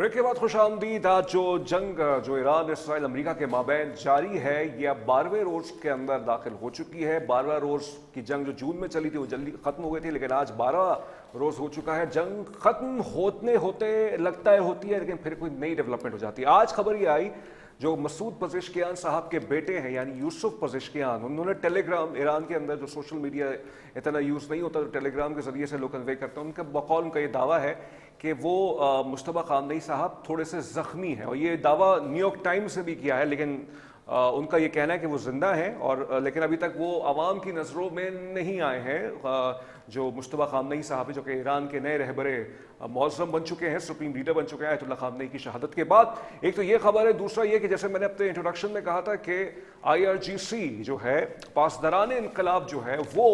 Break के बाद खुश आमदीद। आज जो जंग जो ईरान इसराइल अमरीका के माबैन जारी है ये अब 12वें रोज के अंदर दाखिल हो चुकी है। 12वां रोज की जंग जो जून में चली थी वो जल्दी खत्म हो गई थी, लेकिन आज 12वां रोज हो चुका है। जंग खत्म होते होते लगता है होती है, लेकिन फिर कोई नई डेवलपमेंट हो जाती है। आज खबर ये आई जो मसूद पज़ेश्कियान साहब के बेटे हैं यानी यूसुफ पज़ेश्कियान, उन्होंने टेलीग्राम, ईरान के अंदर जो सोशल मीडिया इतना यूज़ नहीं होता, तो टेलीग्राम के ज़रिए से लोग कन्वे करते हैं। उनका बकौल उनका ये दावा है कि वो मुश्तबा खामनेई साहब थोड़े से ज़ख्मी हैं, और ये दावा न्यूयॉर्क टाइम्स से भी किया है, लेकिन उनका ये कहना है कि वो ज़िंदा हैं, और लेकिन अभी तक वो आवाम की नज़रों में नहीं आए हैं। जो मुश्तबा खामनेई साहब है, जो कि ईरान के नए रहबरे मौज़म बन चुके हैं, सुप्रीम लीडर बन चुके हैं आयतुल्लाह खामनेई की शहादत के बाद। एक तो ये खबर है, दूसरा ये कि जैसे मैंने अपने इंट्रोडक्शन में कहा था कि IRGC जो है, पासदारान इनकलाब जो है, वो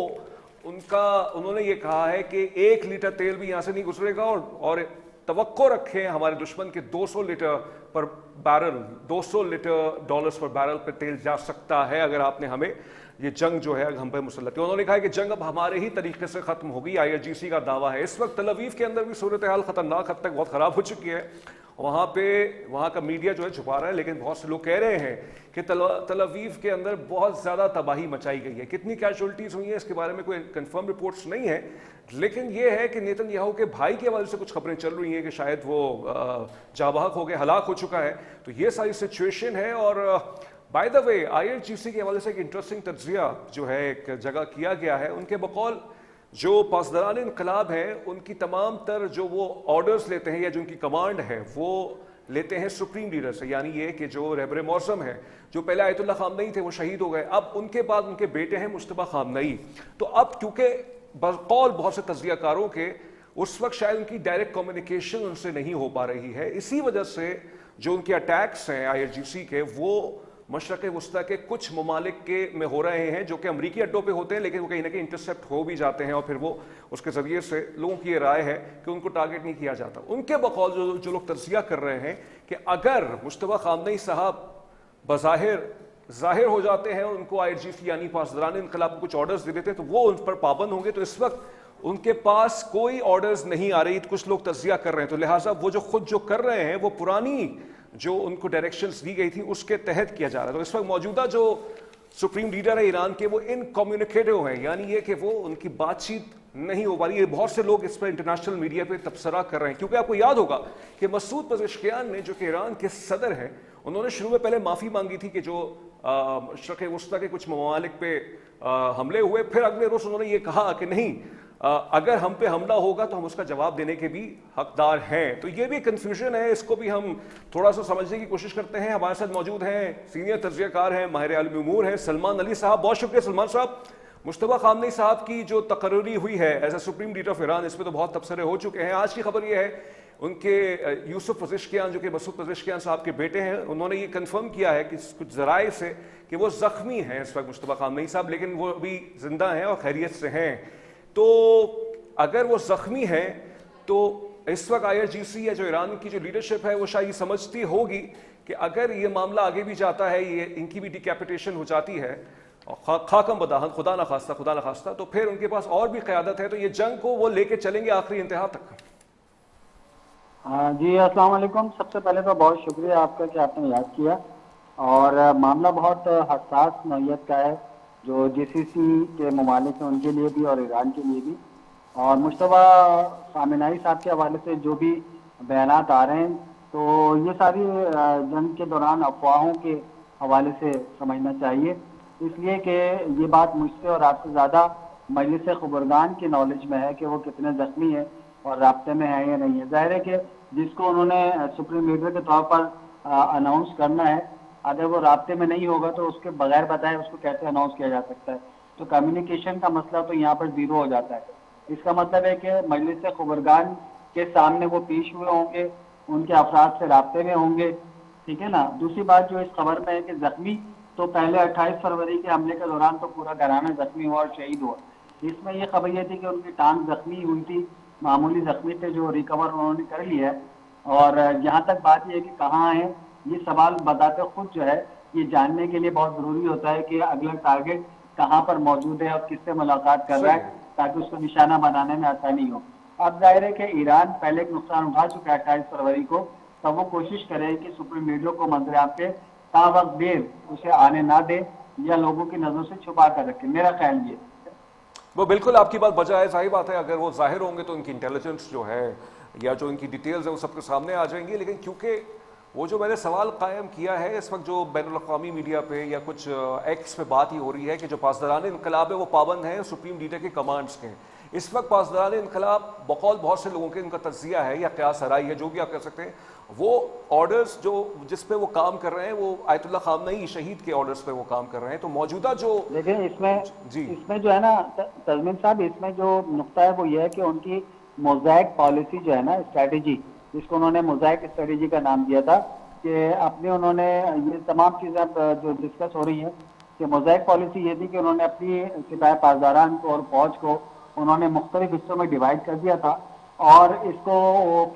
उन्होंने ये कहा है कि 1 लीटर तेल भी यहाँ से नहीं गुजरेगा, और तवक्को रखें हमारे दुश्मन के 200 लीटर पर बैरल, 200 लीटर डॉलर्स पर बैरल पर तेल जा सकता है अगर आपने हमें ये जंग जो है हम पे मुसल्लत है। उन्होंने कहा कि जंग अब हमारे ही तरीके से खत्म होगी। IRGC का दावा है। इस वक्त तल अवीव के अंदर भी सूरत हाल खतरनाक हद तक बहुत खराब हो चुकी है। वहाँ का मीडिया जो है छुपा रहा है, लेकिन बहुत से लोग कह रहे हैं कि तल अवीव के अंदर बहुत ज़्यादा तबाही मचाई गई है। कितनी कैजुअल्टीज़ हुई हैं इसके बारे में कोई कंफर्म रिपोर्ट्स नहीं है, लेकिन ये है कि नेतन्याहू के भाई के हवाले से कुछ खबरें चल रही हैं कि शायद वो जाबाहक हो गए, हलाक हो चुका है। तो ये सारी सिचुएशन है। और बाय द वे IRGC के हवाले से एक इंटरेस्टिंग तज्जिया जो है एक जगह किया गया है। उनके बकौल जो पासदारान इनकलाब हैं, उनकी तमाम तर जो वो ऑर्डर्स लेते हैं या जो उनकी कमांड है वो लेते हैं सुप्रीम लीडर से, यानी ये कि जो रहबर मौसम है, जो पहले आयतुल्लाह खामनेई थे वो शहीद हो गए, अब उनके बाद उनके बेटे हैं मुश्तबा खामनेई। तो अब क्योंकि बकौल बहुत से तज्जियाकारों के उस वक्त शायद उनकी डायरेक्ट कम्युनिकेशन उनसे नहीं हो पा रही है, इसी वजह से जो उनके अटैक्स हैं IRGC के, वो मशरक़ वस्ता के कुछ ममालिक के में हो रहे हैं, जो कि अमरीकी अड्डों पे होते हैं, लेकिन वो कहीं ना कहीं इंटरसेप्ट हो भी जाते हैं, और फिर वो उसके ज़रिए से लोगों की ये राय है कि उनको टारगेट नहीं किया जाता। उनके बकौल जो लोग तज्जिया कर रहे हैं कि अगर मुश्तबा खामनेई साहब ज़ाहिर हो जाते हैं, उनको IRGC यानी पासदारान इनकलाब को कुछ ऑर्डर्स दे देते हैं, तो वो उन पर पाबंद होंगे। तो इस वक्त उनके पास कोई ऑर्डर्स नहीं आ रही, कुछ लोग तज्जिया कर रहे हैं, तो लिहाजा वो जो खुद जो कर रहे हैं वो पुरानी जो उनको डायरेक्शंस दी गई थी उसके तहत किया जा रहा है। तो इस वक्त मौजूदा जो सुप्रीम लीडर है ईरान के, वो इनकम्युनिकेटिव हैं, यानी ये कि वो उनकी बातचीत नहीं हो पा रही है। बहुत से लोग इस पर इंटरनेशनल मीडिया पे तबसरा कर रहे हैं, क्योंकि आपको याद होगा कि मसूद पज़ेश्कियान ने, जो कि ईरान के सदर हैं, उन्होंने शुरू में पहले माफ़ी मांगी थी कि जो मशरक़ वस्ता के कुछ ममालिक पे हमले हुए, फिर अगले रोज़ उन्होंने ये कहा कि नहीं, अगर हम पे हमला होगा तो हम उसका जवाब देने के भी हकदार हैं। तो ये भी कंफ्यूजन है, इसको भी हम थोड़ा सा समझने की कोशिश करते हैं। हमारे साथ मौजूद हैं सीनियर तज्जियाकार हैं, माहिर आलमी उमूर हैं, सलमान अली साहब। बहुत शुक्रिया सलमान साहब। मुश्तबा खामनेई साहब की जो तकर्री हुई है as a supreme leader of Iran, इस पर तो बहुत तबसरे हो चुके हैं। आज की खबर ये है उनके यूसुफ पज़ेश्कियान, जो कि मसूद पज़ेश्कियान साहब के बेटे हैं, उन्होंने ये कंफर्म किया है कि कुछ ज़राए से कि वो ज़ख्मी हैं इस वक्त मुश्तबा खामनेई साहब, लेकिन वो अभी ज़िंदा हैं और खैरियत से हैं। तो अगर वो ज़ख्मी हैं तो इस वक्त IRGC या जो ईरान की जो लीडरशिप है वो शायद समझती होगी कि अगर ये मामला आगे भी जाता है, ये इनकी भी डिकैपिटेशन हो जाती है, और खाकम बदाहन खुदा न खास्ता, तो फिर उनके पास और भी क़यादत है, तो ये जंग को वो लेके चलेंगे आखिरी इंतहा तक। जी अस्सलाम वालेकुम। सबसे पहले तो बहुत शुक्रिया आपका कि आपने याद किया, और मामला बहुत हसास नौइयत का है, जो GCC के ममालिक हैं उनके लिए भी और ईरान के लिए भी। और मुश्तबा खामनेई साहब के हवाले से जो भी बयानात आ रहे हैं, तो ये सारी जंग के दौरान अफवाहों के हवाले से समझना चाहिए, इसलिए कि ये बात मुझसे और आपसे ज़्यादा मजलिस खबरदान की नॉलेज में है कि वो कितने ज़ख्मी हैं और राब्ते में है या नहीं है। ज़ाहिर है कि जिसको उन्होंने सुप्रीम लीडर के तौर पर अनाउंस करना है, अगर वो राब्ते में नहीं होगा तो उसके बगैर बताए उसको कैसे अनाउंस किया जा सकता है। तो कम्युनिकेशन का मसला तो यहाँ पर ज़ीरो हो जाता है। इसका मतलब है कि मजलिस खबरदान के सामने वो पेश हुए होंगे, उनके अफराद से राब्ते में होंगे, ठीक है ना। दूसरी बात जो इस खबर में है कि ज़ख्मी, तो पहले 28 फरवरी के हमले के दौरान तो पूरा घराना ज़ख्मी हुआ और शहीद हुआ। इसमें यह खबर यह थी कि उनकी टांग ज़ख्मी हुई थी, मामूली ज़ख्मी थे, जो रिकवर उन्होंने कर लिया है। और जहाँ तक बात यह है कि कहाँ है, ये सवाल बताते खुद जो है ये जानने के लिए बहुत ज़रूरी होता है कि अगला टारगेट कहाँ पर मौजूद है और किससे मुलाकात कर रहा है, ताकि उसको निशाना बनाने में आसानी हो। अब जाहिर है कि ईरान पहले एक नुकसान उठा चुका है 28 फरवरी को, तब वो कोशिश करे कि सुप्रीम लीडर को मंजर पे तावक देर उसे आने ना दे या लोगों की नजरों से छुपा कर रखे। मेरा ख्याल ये है। वो बिल्कुल आपकी बात बजा है, सही बात है। अगर वो जाहिर होंगे तो इनकी इंटेलिजेंस जो है या जो इनकी डिटेल्स है वो सबके सामने आ जाएंगी। लेकिन क्योंकि वो जो मैंने सवाल कायम किया है इस वक्त जो बैनुल-अक़वामी मीडिया पे या कुछ एक्स पे बात ही हो रही है कि जो पासदारान इनकलाब है वो पाबंद हैं सुप्रीम लीडर के कमांड्स के। इस वक्त पासदारान इनकलाब बकौल बहुत से लोगों के इनका तज्जिया है या क़यास आराई है, जो भी आप कह सकते हैं, वो ऑर्डर्स जो जिस पे वो काम कर रहे हैं वो आयतुल्लाह ख़ामनई शहीद के ऑर्डर्स पे वो काम कर रहे हैं। तो मौजूदा जो लेकिन जी इसमें जो है ना तजमीन साहब, इसमें जो नुक्ता है वो ये है कि उनकी मोज़ाइक पॉलिसी जो है ना, स्ट्रेटेजी, जिसको उन्होंने मोज़ाइक स्ट्रेटेजी का नाम दिया था, कि अपने उन्होंने ये तमाम चीज़ें जो डिस्कस हो रही हैं कि मोज़ाइक पॉलिसी ये थी कि उन्होंने अपनी सिपाही पासदारान को और फौज को उन्होंने मुख्तलिफ हिस्सों में डिवाइड कर दिया था और इसको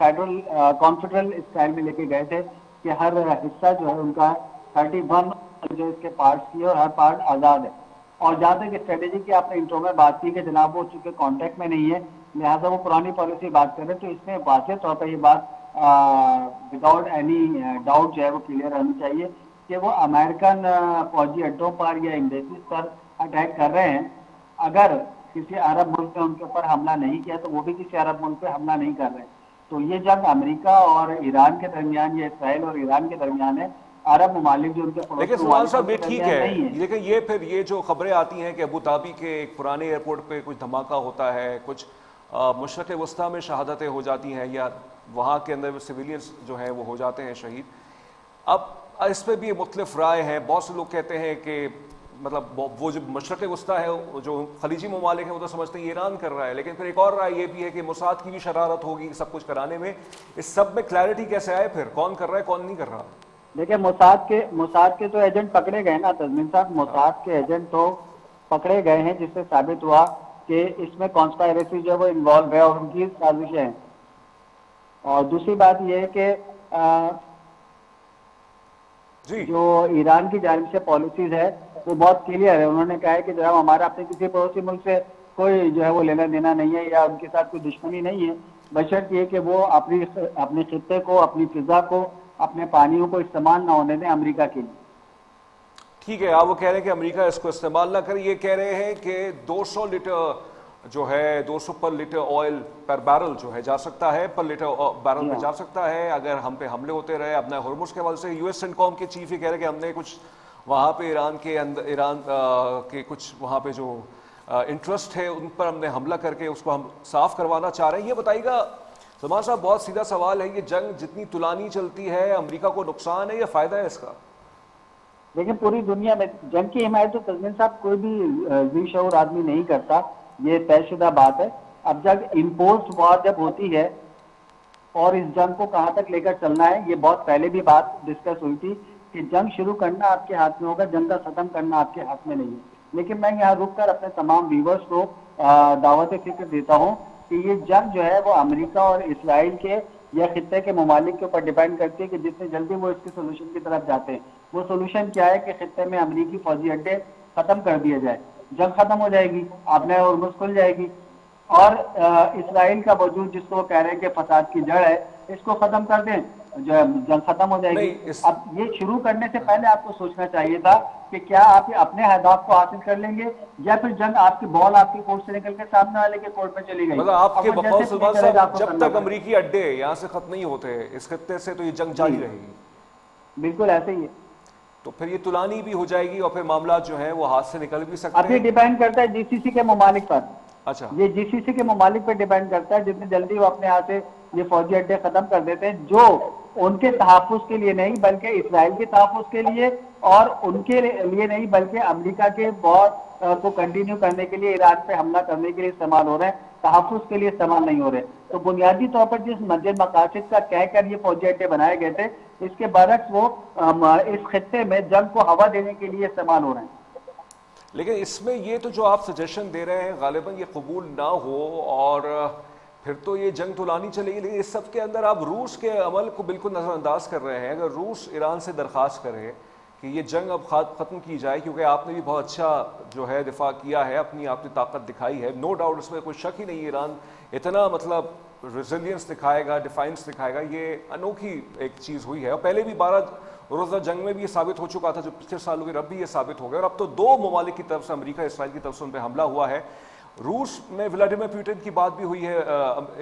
फेडरल कॉन्फेडरल स्टाइल में लेके गए थे कि हर हिस्सा जो है उनका 31 जो इसके पार्ट्स की और हर पार्ट आज़ाद है। और जहाँ तक स्ट्रेटेजी की आपने इंट्रो में बात की कि जनाब वो चूंकि कॉन्टेक्ट में नहीं है लिहाजा वो पुरानी पॉलिसी बात कर रहे हैं, तो इसमें वाज़ेह तौर पर ये बात विदाउट एनी डाउट जो है वो क्लियर होनी चाहिए कि वो अमेरिकन फौजी अड्डों पर या एम्बेसीज पर अटैक कर रहे हैं। अगर किसी अरब मुल्क ने उनके ऊपर हमला नहीं किया तो वो भी किसी अरब मुल्क पे हमला नहीं कर रहे। तो ये जंग अमेरिका और ईरान के दरमियान या इसराइल और ईरान के दरमियान है। अरब ममालिक जो उनके लेकिन सलमान साहब ये ठीक है, लेकिन ये फिर ये जो खबरें आती हैं कि अबू धाबी के एक पुराने एयरपोर्ट पे कुछ धमाका होता है, कुछ मशरक़ वस्ता में शहादतें हो जाती हैं या वहाँ के अंदर सिविलियंस जो हैं वो हो जाते हैं शहीद। अब इस पर भी मुख्तलिफ राय हैं। बहुत से लोग कहते हैं कि मतलब वो जो मशरक़ वस्ता है, जो खलीजी ममालिक हैं, वो तो समझते हैं ईरान कर रहा है। लेकिन फिर एक और राय ये भी है कि मोसाद की भी शरारत होगी सब कुछ कराने में। इस सब में क्लैरिटी कैसे आए फिर, कौन कर रहा है कौन नहीं कर रहा? देखिए, मोसाद के तो एजेंट पकड़े गए ना तजमीन साहब, मोसाद के एजेंट तो पकड़े गए हैं, जिससे साबित हुआ कि इसमें कॉन्स्पायरेसी जो है वो इन्वॉल्व है और उनकी साजिशें हैं। और दूसरी बात यह है कि जो ईरान की जानिब से पॉलिसीज है वो बहुत क्लियर है। उन्होंने कहा है कि जब हमारा अपने किसी पड़ोसी मुल्क से कोई जो है वो लेना देना नहीं है या उनके साथ कोई दुश्मनी नहीं है, बशर्त ये कि वो अपने खित्ते को, अपनी फिजा को, अपने पानियों को इस्तेमाल ना होने दें अमेरिका के लिए। ठीक है, आप वो कह रहे हैं कि अमेरिका इसको इस्तेमाल ना करे। ये कह रहे हैं कि 200 लीटर जो है 200 पर लीटर ऑयल पर बैरल जो है जा सकता है, पर लीटर बैरल में जा सकता है अगर हम पे हमले होते रहे। अपना हुर्मुज़ के हवाले से यूएस सेंटकॉम के चीफ ये कह रहे हैं कि हमने कुछ वहाँ पे ईरान के कुछ वहाँ पे जो इंटरेस्ट है उन पर हमने हमला करके उसको हम साफ करवाना चाह रहे हैं। ये बताइएगा सलमान साहब, बहुत सीधा सवाल है, ये जंग जितनी तुलानी चलती है अमेरिका को नुकसान है या फ़ायदा है इसका? लेकिन पूरी दुनिया में जंग की हिमायत तो तजमीन साहब कोई भी ज़ी-शऊर आदमी नहीं करता, ये तयशुदा बात है। अब जब इम्पोज्ड वॉर जब होती है और इस जंग को कहाँ तक लेकर चलना है, ये बहुत पहले भी बात डिस्कस हुई थी कि जंग शुरू करना आपके हाथ में होगा, जंग का खत्म करना आपके हाथ में नहीं है। लेकिन मैं यहाँ रुक कर अपने तमाम व्यूवर्स को दावत फिक्र देता हूँ कि ये जंग जो है वो अमेरिका और इसराइल के या खित्ते के ममालिक के ऊपर डिपेंड करती है कि जितने जल्दी वो इसके सोल्यूशन की तरफ जाते हैं। वो सोल्यूशन क्या है कि खित्ते में अमेरिकी फौजी अड्डे खत्म कर दिए जाए, जंग खत्म हो जाएगी, आपने हुर्मुज़ खुल जाएगी। और इसराइल का वजूद जिसको वो कह रहे हैं कि फसाद की जड़ है, इसको खत्म कर दें, जो है जंग खत्म हो जाएगी। अब ये शुरू करने से पहले आपको सोचना चाहिए था कि क्या आप अपने अहदाफ को हासिल कर लेंगे या फिर जंग आपकी बॉल आपके कोर्ट से निकल के सामने वाले के कोर्ट में चली गई। मतलब आपके बकौल सलमान साहब, जब तक अमेरिकी अड्डे यहाँ से खत्म नहीं होते इस खत्ते से तो ये जंग जारी रहेगी। बिल्कुल ऐसे ही है। तो फिर ये तुलानी भी हो जाएगी और फिर मामला जो है वो हाथ से निकल भी सकते हैं। अब ये डिपेंड करता है जीसीसी के ममालिक पर। अच्छा, ये जीसीसी के ममालिक पर डिपेंड करता है, जितनी जल्दी वो अपने यहाँ से ये फौजी अड्डे खत्म कर देते हैं, जो उनके तहफ़्फ़ुज़ के लिए नहीं बल्कि इसराइल के तहफ़्फ़ुज़ के लिए और उनके लिए नहीं बल्कि अमेरिका के वॉर को कंटिन्यू करने के लिए, ईरान पे हमला करने के लिए इस्तेमाल हो रहे हैं, तहफ़्फ़ुज़ के लिए इस्तेमाल नहीं हो रहे। तो बुनियादी तौर पर जिस मस्जिद मकासद का कहकर ये फौजी अड्डे बनाए गए थे, इसके बरक्स वो इस खित्ते में जंग को हवा देने के लिए इस्तेमाल हो रहे हैं। लेकिन इसमें ये तो जो आप सजेशन दे रहे हैं गालिबन ये कबूल ना हो और फिर तो ये जंग तुलानी चलेगी। लेकिन इस सब के अंदर आप रूस के अमल को बिल्कुल नज़रअंदाज कर रहे हैं। अगर रूस ईरान से दरख्वास्त करे कि ये जंग अब ख़त्म की जाए, क्योंकि आपने भी बहुत अच्छा जो है दिफा किया है, अपनी आपने ताकत दिखाई है, नो डाउट, इसमें कोई शक ही नहीं। ईरान इतना मतलब रेजिलियंस दिखाएगा, डिफाइंस दिखाएगा, ये अनोखी एक चीज़ हुई है। और पहले भी 12 रोज़ा जंग में भी ये साबित हो चुका था, जो पिछले साल हुई, अब भी ये साबित हो गया। और अब तो दो ममालिक की तरफ से, अमेरिका इसराइल की तरफ से उन पर हमला हुआ है। रूस में व्लादिमीर पुतिन की बात भी हुई है,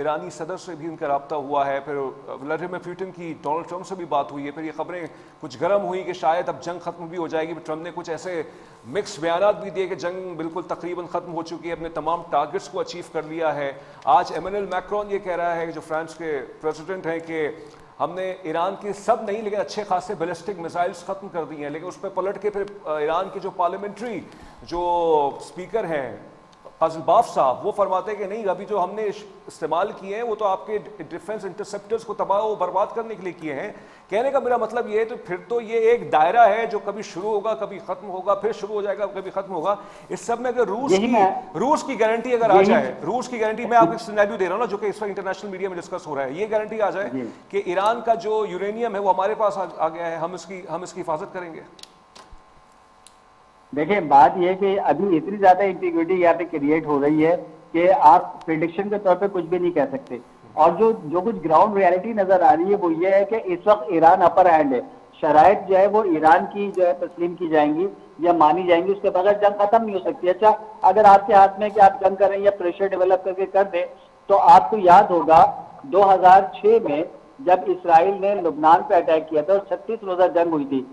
ईरानी सदर से भी उनका रब्ता हुआ है, फिर व्लादिमीर पुतिन की डोनाल्ड ट्रंप से भी बात हुई है। फिर ये खबरें कुछ गर्म हुई कि शायद अब जंग खत्म भी हो जाएगी। ट्रंप ने कुछ ऐसे मिक्स बयानात भी दिए कि जंग बिल्कुल तकरीबन खत्म हो चुकी है, अपने तमाम टारगेट्स को अचीव कर लिया है। आज इमैनुअल मैक्रोन ये कह रहा है, जो फ्रांस के प्रेसिडेंट हैं, कि हमने ईरान के सब नहीं लेकिन अच्छे खासे बैलिस्टिक मिसाइल्स खत्म कर दिए हैं। लेकिन उस पर पलट के फिर ईरान के जो पार्लियामेंट्री जो स्पीकर हैं क़ज़लबाफ साहब, वो फरमाते हैं कि नहीं, अभी जो हमने इस्तेमाल किए हैं वो तो आपके डिफेंस इंटरसेप्टर्स को तबाह व बर्बाद करने के लिए किए हैं। कहने का मेरा मतलब ये है, तो फिर तो ये एक दायरा है जो कभी शुरू होगा, कभी खत्म होगा, फिर शुरू हो जाएगा, कभी खत्म होगा। इस सब में अगर रूस की गारंटी अगर आ जाए, रूस की गारंटी, मैं आपको एक सिनेरियो दे रहा हूँ ना, जो कि इस वक्त इंटरनेशनल मीडिया में डिस्कस हो रहा है, ये गारंटी आ जाए कि ईरान का जो यूरेनियम है वो हमारे पास आ गया है, हम इसकी हिफाजत करेंगे। देखिए, बात यह है कि अभी इतनी ज्यादा इंटीग्रिटी यहाँ पे क्रिएट हो रही है कि आप प्रिडिक्शन के तौर पे कुछ भी नहीं कह सकते। और जो कुछ ग्राउंड रियलिटी नजर आ रही है वो ये है कि इस वक्त ईरान अपर हैंड है। शराइत जो है वो ईरान की जो है तस्लीम की जाएंगी या मानी जाएंगी, उसके बगैर जंग खत्म नहीं हो सकती। अच्छा, अगर आपके हाथ में कि आप जंग करें या प्रेशर डेवलप करके कर दें, तो आपको याद होगा 2006 में जब इसराइल ने लुबनान पे अटैक किया था और 36 रोजा जंग हुई थी।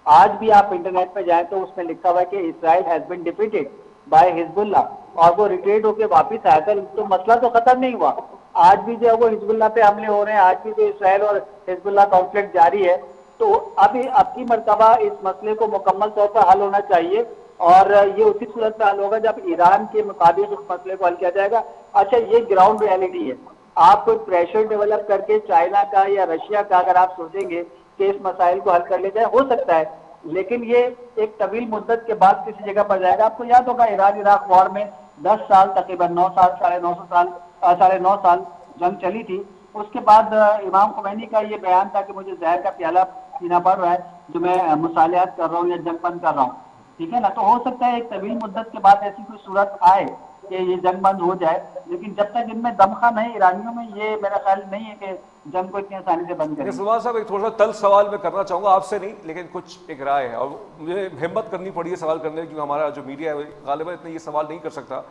आज भी आप इंटरनेट पे जाएं तो उसमें लिखा हुआ है कि Israel has been defeated by Hezbollah, और वो रिट्रीट होकर वापस आया था। तो मसला तो खत्म नहीं हुआ। आज भी जो है वो हिजबुल्लाह पे हमले हो रहे हैं, आज भी जो इसराइल और हिजबुल्लाह कॉन्फ्लिक्ट जारी है। तो अब की मर्तबा इस मसले को मुकम्मल तौर पर हल होना चाहिए, और ये उसी सूरत में हल होगा जब ईरान के मुताबिक उस मसले को हल किया जाएगा। अच्छा, ये ग्राउंड रियलिटी है। आप कोई प्रेशर डेवलप करके चाइना का या रशिया का अगर आप सोचेंगे कि इस मसाइल को हल कर ले जाए, हो सकता है, लेकिन ये एक तवील मुद्दत के बाद किसी जगह पर जाएगा। आपको याद होगा ईरान इराक वॉर में 10 साल, तकरीबन 9 साल, साढ़े 9 साल जंग चली थी। उसके बाद इमाम खुमैनी का ये बयान था कि मुझे जहर का प्याला पीना पड़ रहा है, जो मैं मुसालियात कर रहा हूँ या जंग बंद कर रहा हूँ, ठीक है ना। तो हो सकता है एक तवील मुद्दत के बाद ऐसी कोई सूरत आए कि ये जंग बंद हो जाए, लेकिन जब तक इनमें दमखम है ईरानियों में, ये मेरा ख्याल नहीं है कि जंग को इतनी आसानी से बंद करें। सलमान साहब, एक थोड़ा सा तल्ख सवाल मैं करना चाहूँगा आपसे, नहीं लेकिन कुछ एक राय है, और मुझे हिम्मत करनी पड़ी है सवाल करने की, क्योंकि हमारा जो मीडिया है गालिबा इतने ये सवाल नहीं कर सकता।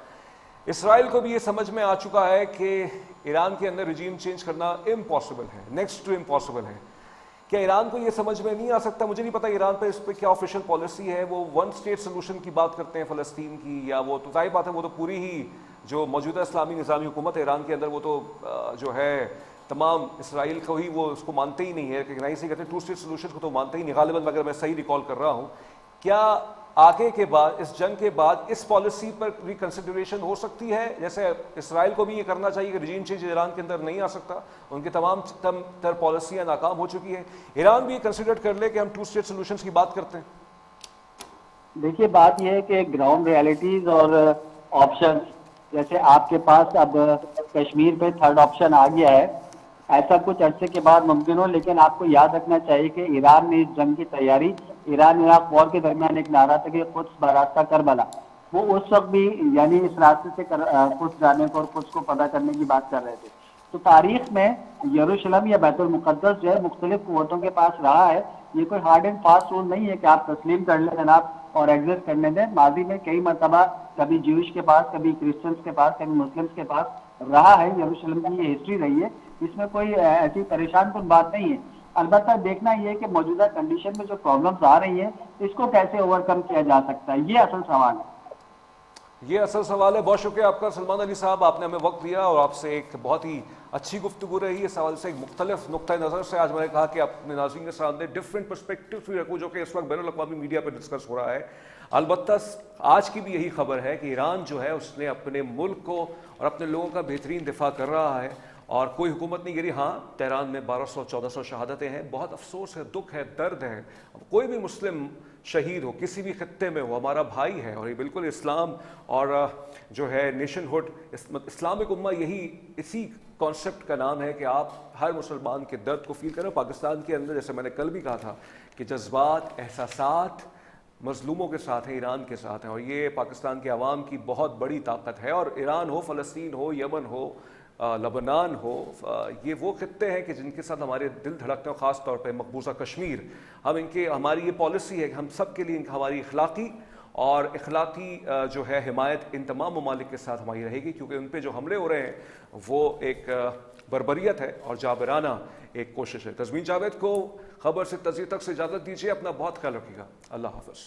इसराइल को भी ये समझ में आ चुका है कि ईरान के अंदर रिजीम चेंज करना इम्पॉसिबल है, नेक्स्ट टू इम्पॉसिबल है। क्या ईरान को ये समझ में नहीं आ सकता? मुझे नहीं पता ईरान पे इस पर क्या ऑफिशियल पॉलिसी है। वो वन स्टेट सोल्यूशन की बात करते हैं फ़लस्तीन की, या वो तो जाहिर बात है, वो तो पूरी ही जो मौजूदा इस्लामी निज़ामी हुकूमत है ईरान के अंदर, वो तो जो है तमाम इसराइल को ही वो उसको मानते ही नहीं है, रिकग्नाइज नहीं करते, टू स्टेट सोल्यूशन को तो मानते ही नहीं गालिबन, अगर मैं सही रिकॉल कर रहा हूँ। क्या आगे के बाद, इस जंग के बाद, इस पॉलिसी पर रिकंसिडरेशन हो सकती है? जैसे इसराइल को भी ये करना चाहिए कि रिजीम चेंज ईरान के अंदर नहीं आ सकता, उनकी तमाम तर पॉलिसियाँ नाकाम हो चुकी है, ईरान भी ये कंसिडर कर ले कि हम टू स्टेट सोल्यूशन की बात करते हैं। देखिए, बात यह है कि ग्राउंड रियलिटीज और ऑप्शन, जैसे आपके पास अब कश्मीर पे थर्ड ऑप्शन आ गया है, ऐसा कुछ अरसे के बाद मुमकिन हो, लेकिन आपको याद रखना चाहिए कि ईरान ने इस जंग की तैयारी, ईरान इराक वॉर के दरमियान एक नारा था कि कुछ बरास्ता करबला, वो उस वक्त भी यानी इस रास्ते से कुछ जाने को और कुछ को पता करने की बात कर रहे थे। तो तारीख में यरूशलेम या बैतुल मुक़द्दस जो है मुख्तलिफ कुव्वतों के पास रहा है। ये कोई हार्ड एंड फास्ट रूल नहीं है कि आप तस्लीम कर लें जनाब और एग्जिस्ट करने दें। माजी में कई मरतबा कभी ज्यूश के पास, कभी क्रिश्चियंस के पास, कभी मुस्लिम्स के पास रहा है। यरूशलेम की ये हिस्ट्री रही है, इसमें कोई ऐसी परेशान कुन बात नहीं है। अलबत्ता देखना ये है कि मौजूदा कंडीशन में जो प्रॉब्लम्स आ रही हैं, इसको कैसे ओवरकम किया जा सकता है, ये असल सवाल है। ये असल सवाल है। बहुत शुक्रिया आपका सलमान अली साहब, आपने हमें वक्त दिया और आपसे एक बहुत ही अच्छी गुफ्तगू रही इस सवाल से, एक मुख्तलिफ नुक्ता नज़र से। आज मैंने कहा कि अपने नाज़रीन के सामने डिफरेंट पर्सपेक्टिव भी रखूँ, जो कि इस वक्त बैनुल-अक़वामी मीडिया पर डिस्कस हो रहा है। अलबत्ता आज की भी यही खबर है कि ईरान जो है उसने अपने मुल्क को और अपने लोगों का बेहतरीन दिफा कर रहा है और कोई हुकूमत नहीं गिरी। हाँ, तेहरान में 1200-1400 शहादतें हैं, बहुत अफसोस है, दुख है, दर्द है। कोई भी मुस्लिम शहीद हो किसी भी खत्ते में हो, हमारा भाई है, और ये बिल्कुल इस्लाम और जो है नेशनहुड, इस्लामिक उम्मा, यही इसी कॉन्सेप्ट का नाम है कि आप हर मुसलमान के दर्द को फील करें। पाकिस्तान के अंदर, जैसे मैंने कल भी कहा था, कि जज्बात, एहसासात मजलूमों के साथ हैं, ईरान के साथ हैं, और ये पाकिस्तान के अवाम की बहुत बड़ी ताकत है। और ईरान हो, फ़लस्तीन हो, यमन हो, لبنان ہو، یہ وہ خطے ہیں کہ جن کے ساتھ ہمارے دل دھڑکتے ہیں، خاص طور پہ مقبوضہ کشمیر. ہماری یہ پالیسی ہے کہ ہم سب کے لیے ہماری اخلاقی جو ہے حمایت ان تمام ممالک کے ساتھ ہماری رہے گی، کیونکہ ان پہ جو حملے ہو رہے ہیں وہ ایک بربریت ہے اور جابرانہ ایک کوشش ہے. تزمین جاوید کو خبر سے تجزیے تک سے اجازت دیجیے. اپنا بہت خیال رکھیے گا. اللہ حافظ.